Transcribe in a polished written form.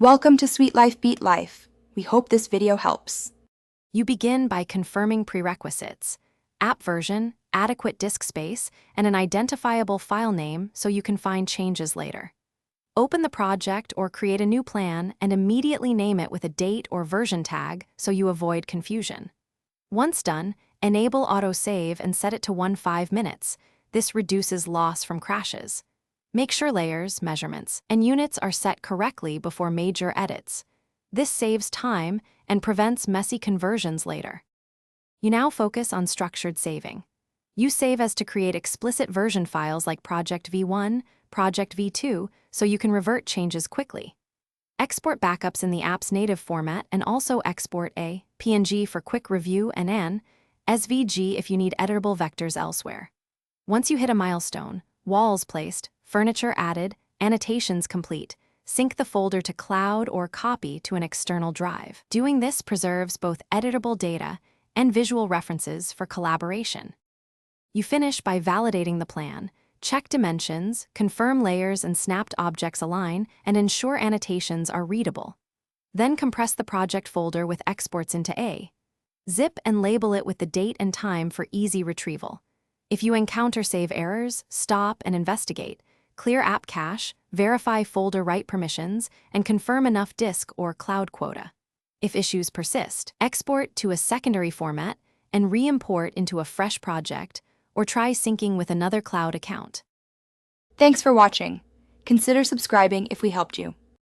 Welcome to Sweet Life Beat Life. We hope this video helps. You begin by confirming prerequisites: app version, adequate disk space, and an identifiable file name so you can find changes later. Open the project or create a new plan and immediately name it with a date or version tag so you avoid confusion. Once done, enable autosave and set it to 15 minutes. This reduces loss from crashes. Make sure layers, measurements, and units are set correctly before major edits. This saves time and prevents messy conversions later. You now focus on structured saving. Use save as to create explicit version files like Project V1, Project V2, so you can revert changes quickly. Export backups in the app's native format and also export a PNG for quick review and an SVG if you need editable vectors elsewhere. Once you hit a milestone, walls placed, furniture added, annotations complete, sync the folder to cloud or copy to an external drive. Doing this preserves both editable data and visual references for collaboration. You finish by validating the plan, check dimensions, confirm layers and snapped objects align, and ensure annotations are readable. Then compress the project folder with exports into A. Zip and label it with the date and time for easy retrieval. If you encounter save errors, stop and investigate. Clear app cache, verify folder write permissions, and confirm enough disk or cloud quota. If issues persist, export to a secondary format and re-import into a fresh project, or try syncing with another cloud account. Thanks for watching. Consider subscribing if we helped you.